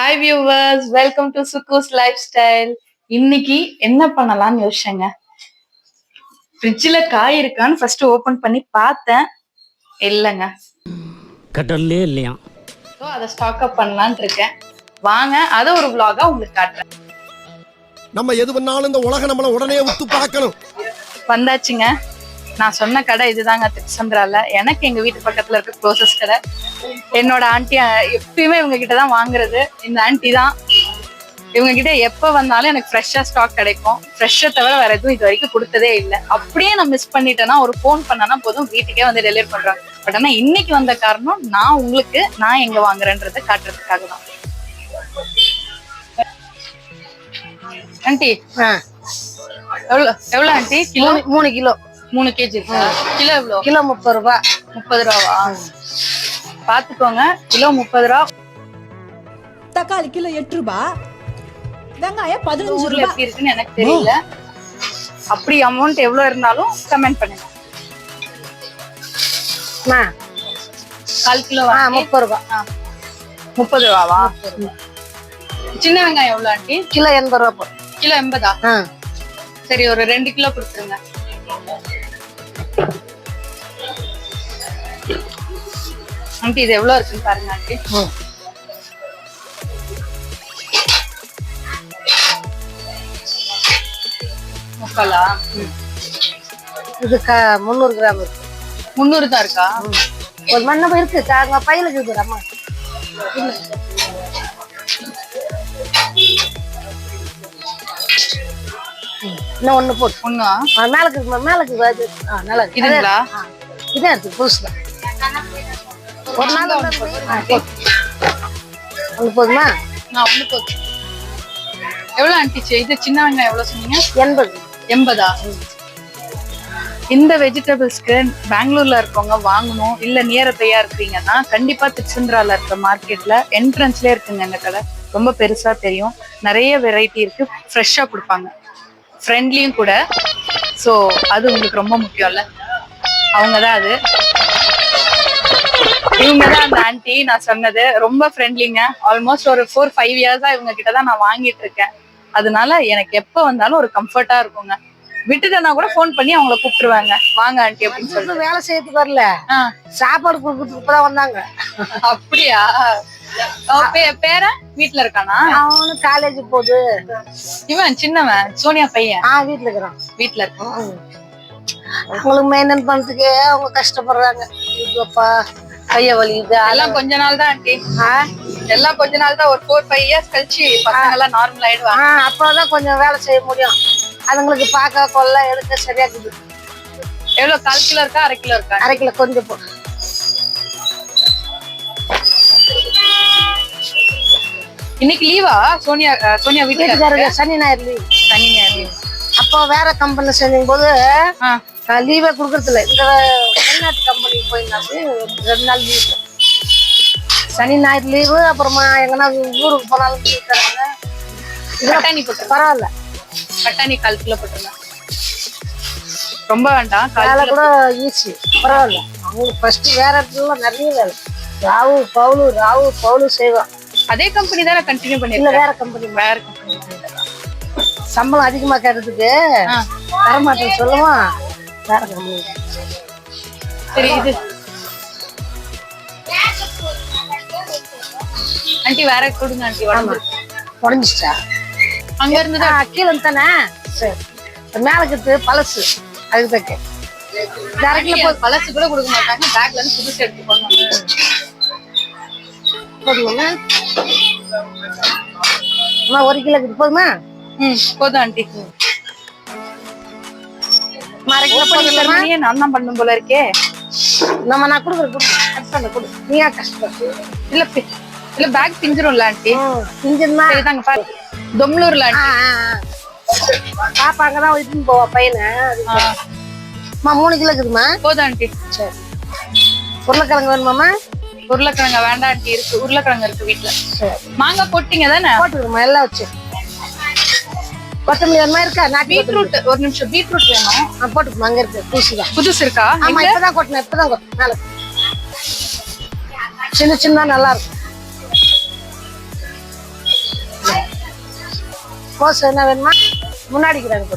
Hi viewers, welcome to சுக்கூஸ் lifestyle. இன்னைக்கு என்ன பண்ணலாம்னு யோசிச்சேங்க. ஃப்ரிட்ஜில் காய் இருக்கான்னு ஃபர்ஸ்ட் ஓபன் பண்ணி பார்த்தேன். இல்லைங்க, கடல்லே இல்லையா. ஸோ அதை ஸ்டாக் அப் பண்ணலான்னு இருக்கேன். வாங்க அதை ஒரு vlog-ஆ உங்களுக்கு காட்டுறேன். நம்ம எது பண்ணாலும் இந்த உலகம் நம்மள உடனே உத்து பார்க்கணும். வந்தாச்சுங்க. நான் சொன்ன கடை இதுதாங்க, திருச்சந்திரால. எனக்கு எங்க வீட்டு பக்கத்துல இருக்க க்ளோசஸ்ட் கடை. என்னோட ஆண்டி எப்பயுமே இவங்க கிட்டதான் வாங்குறது. இந்த ஆண்டி தான். இவங்க கிட்ட எப்ப வந்தாலும் எனக்கு ஃப்ரெஷ்ஷா ஸ்டாக் கிடைக்கும். ஃப்ரெஷ்ஷை தவிர வேற எதுவும் இது வரைக்கும் கொடுத்ததே இல்லை. அப்படியே நான் மிஸ் பண்ணிட்டேன்னா ஒரு ஃபோன் பண்ணனா போதும், வீட்டுக்கே வந்து டெலிவரி பண்றாங்க. பட் ஆனா இன்னைக்கு வந்த காரணம் நான் எங்க வாங்குறேன்றதை காட்டுறதுக்காக தான். ஆண்டி எவ்வளவு ஆண்டி? கிலோ 3 கிலோ 3 kg இருக்கா? கிலோ எவ்வளோ? கிலோ 30 ரூபாய். 30 ரூபாவா? பாத்துக்கோங்க, கிலோ 30 ரூபா. தக்காளி கிலோ 8 ரூபாய். வெங்காயம் 15 ரூபாய். எப்படி இருக்குன்னு எனக்கு தெரியல. அப்படி அமௌண்ட் எவ்வளவு இருந்தாலும் கமெண்ட் பண்ணுங்க. 1/4 கிலோ 30 ரூபாய். 30 ரூபாவா? சின்ன வெங்காயம் எவ்வளவு ஆண்டி? கிலோ 80 ரூபாய். கிலோ 80ஆ? சரி, ஒரு 2 கிலோ கொடுத்துருங்க. ஆண்டி இது எவ்வளவு இருக்குன்னு பாருங்க ஆண்டி. முக்காலா? இது 300 கிராம் இருக்கு. 300 தான் இருக்கா? ஒரு மண்ணு இருக்கு, அங்க பையிலுக்கு இருக்கு. அம்மா இன்னும் ஒண்ணு போட்டு ஒண்ணா மேலுக்கு நல்லா இருக்கு. இதுங்களா? இதான் இருக்கு, புதுசுதான். ஒரு நாள் ஒண்ணு போதுமா? ஒண்ணு போதும். எவ்வளவு ஆண்டி இது சின்ன வெங்காயம் எவ்வளவு சொன்னீங்க? 80ஆ? இந்த வெஜிடபிள்ஸ்க்கு பெங்களூர்ல இருக்கவங்க வாங்கணும், இல்ல நியர்பையா இருக்கீங்கன்னா கண்டிப்பா திருச்செந்திரால இருக்க மார்க்கெட்ல என்ட்ரன்ஸ்ல இருக்குங்க இந்த கடை. ரொம்ப பெருசா தெரியும். நிறைய வெரைட்டி இருக்கு. ஃப்ரெஷ்ஷா கொடுப்பாங்க, ஃப்ரெண்ட்லியும் கூட. ஸோ அது உங்களுக்கு ரொம்ப முக்கியம்ல. அவங்கதான் அது. இவங்கதான் அந்த ஆண்டி நான் சொன்னது. ரொம்ப ஃப்ரெண்ட்லிங்க. ஆல்மோஸ்ட் ஒரு 4-5 இயர்ஸா இவங்க கிட்டதான் நான் வாங்கிட்டு இருக்கேன். அதனால எனக்கு எப்ப வந்தாலும் ஒரு கம்ஃபர்ட்டா இருக்குங்க. விட்டுட்டேன்னா கூட போன் பண்ணி அவங்கள கூப்பிட்டுருவாங்க, வாங்க ஆண்டி அப்படின்னு சொல்லிட்டு. வேலை செய்யறதுக்கு வரல, சாப்பாடு கொடுக்கறதுக்கு இப்பதான் வந்தாங்க. அப்படியா? பேர வீட்டுல இருக்கானா? அவனும் காலேஜ் போகுது. இவன் சின்னவன் சோனியா பையன் வீட்டுல இருக்கிறான். வீட்டுல இருக்கான். அவங்களுக்கு மெயின்டைன் பண்றதுக்கே அவங்க கஷ்டப்படுறாங்க. இதுப்பா கைய வலி. இது எல்லாம் கொஞ்ச நாள் தான் ஆண்டி. எல்லாம் கொஞ்ச நாள் தான். ஒரு 4-5 இயர்ஸ் கழிச்சு பசங்க எல்லாம் நார்மல் ஆயிடுவாங்க. அப்பதான் கொஞ்சம் வேலை செய்ய முடியும். அதுங்களுக்கு பார்க்க கொள்ள எடுக்க சரியா இருக்குது. எவ்வளவு? 1/4 கிலோ இருக்கா? 1/2 கிலோ இருக்கா? 1/2 கிலோ கொஞ்சம் போ. இன்னைக்கு லீவா? சோனியா வீட்டுக்காரங்க சனி ஞாயிறு லீவ். சனி ஞாயிறு. அப்போ வேற கம்பெனி செஞ்சும் போது லீவே கொடுக்கறது இல்லை. இந்த வெளிநாட்டு கம்பெனிக்கு போயிருந்தாச்சு 2 நாள் லீவ். சனி ஞாயிறு லீவு. அப்புறமா எங்கன்னா ஊருக்கு போனாலும் லீவ் தராங்க. பட்டாணி போட்டு பரவாயில்ல. பட்டாணி 1/4 கிலோ போட்டுருங்க. ரொம்ப வேண்டாம். வேலை கூட ஈஸி, பரவாயில்ல. அவங்களுக்கு ஃபர்ஸ்ட் வேற இடத்துல நிறைய வேலை. ராவு பவுலு செய்வான். அதே கம்பெனி தானே கண்டினியூ இல்ல, பண்ணிருக்கேன். வேற கம்பெனி. சம்பளம் அதிகமா கேட்டதுக்கு தரமாட்டேன்னு சொல்லுவான். வேற கம்பெனி. சரி, இது ஆண்டி வேற கொடுங்க ஆண்டி. உடஞ்சிச்சா? அங்க இருந்துதான் கீழே தானே. சரி, மேலக்கு பழசு. அதுக்கு தக்க பழசு கூட கொடுக்க மாட்டாங்க. பேக்ல இருந்து புதுசு எடுத்து போடணும். போதுமா? 1 கிலோ போதுமா? போதும் ஆண்டி. நான் தான் பண்ணும் போல இருக்கே. நான் கொடுக்குறேன். நீயா கஷ்டப்பட்டு இல்ல பேக் பிஞ்சிரும்ல ஆண்டி. பிஞ்சிருந்தா தாங்க பாரு. தொம்லூர்ல பாப்பா அங்கதான் இட்டுன்னு போவா பையனை. 3 கிலோ இருக்குதுமா? போதும் ஆண்டி. சரி, உருளைக்கிழங்கு வேணுமாமா? உருளைக்கிழங்கு வேண்டாம் ஆண்டி. இருக்கு, உருளைக்கிழங்கு இருக்கு வீட்டுல. மாங்காய் போட்டீங்க தானே? போட்டுருமா எல்லாம் வச்சு. கொத்தமல்லி வேணுமா? இருக்கா? பீட்ரூட் ஒரு நிமிஷம். பீட்ரூட் வேணும். போட்டுருமா? அங்க இருக்கு, புதுசுதான். புதுசு இருக்கா? ஆமா, இப்பதான் கொட்டினேன். சின்ன நல்லா இருக்கும். கோஸ் என்ன வேணுமா முன்னாடிக்கிறாங்க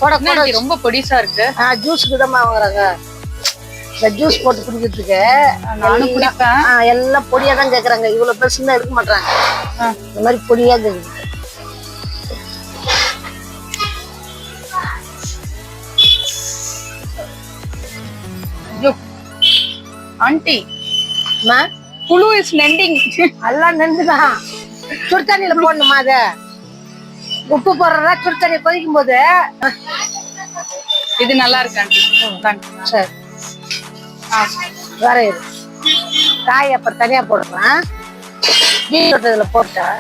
போட என்ன ஆண்டி ரொம்ப பொடிசா இருக்கு? ஜூஸுக்கு தான் வாங்குறாங்க. இந்த ஜூஸ் போட்டு குடிக்கிறதுக்கு நானும் குடிப்பேன். எல்லாம் பொடியா தான் கேக்குறாங்க. இவ்வளவு பெருசு தான் எடுக்க மாட்டாங்க. இந்த மாதிரி பொடியா கேக்குது. ஆண்டி அம்மா, புழு இஸ் நெண்டிங். எல்லாம் நெஞ்சுதான். சுடு தண்ணியில போடணுமா? அத உப்பு போடுறதா சுடு தண்ணி கொதிக்கும் போது. இது நல்லா இருக்கு ஆண்டி. சரி வேற இது காய் அப்புறம் தனியா போடுறேன். பீட்ரூட் இதுல போட்டேன்.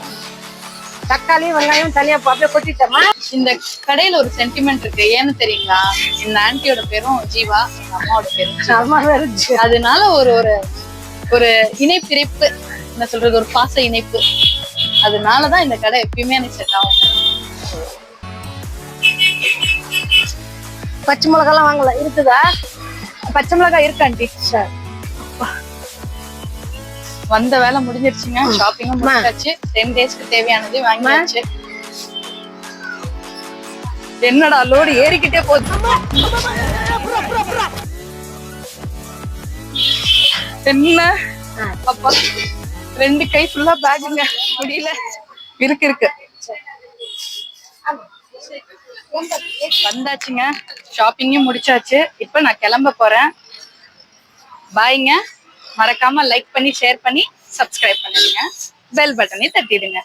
தக்காளி வெங்காயம் தனியா அப்படியே கொட்டிட்டோமா. இந்த கடையில ஒரு சென்டிமெண்ட் இருக்கு. ஏன்னு தெரியுங்களா? இந்த ஆன்ட்டியோட பேரும் ஜீவா, எங்க அம்மாவோட பேரும் ஜீவா. அம்மா வேற அதனால ஒரு ஒரு ஒரு இணைப்பிரிப்பு, என்ன சொல்றது, ஒரு பாச இணைப்பு. அதனாலதான் இந்த கடை எப்பயுமே எனக்கு செட் ஆகும். பச்சை மிளகாலாம் வாங்கல இருக்குதா? பச்சை மிளகாய் இருக்கு ஆண்டி. சரி வந்த வேலை முடிஞ்சிருச்சுங்க. ஷாப்பிங்கும் முடிஞ்சாச்சு. 10 டேஸ்க்கு தேவையானது வாங்கியாச்சு. என்னடா லோடு ஏறிக்கிட்டே போகுது. என்ன அப்பா, 2 கை ஃபுல்லா பேக்குங்க. முடியல. இருக்கு வந்தாச்சுங்க. ஷாப்பிங்கும் முடிச்சாச்சு. இப்ப நான் கிளம்ப போறேன். பாய்ங்க. மறக்காம லைக் பண்ணி ஷேர் பண்ணி சப்ஸ்கிரைப் பண்ணிடுங்க. பெல் பட்டனை தட்டிடுங்க.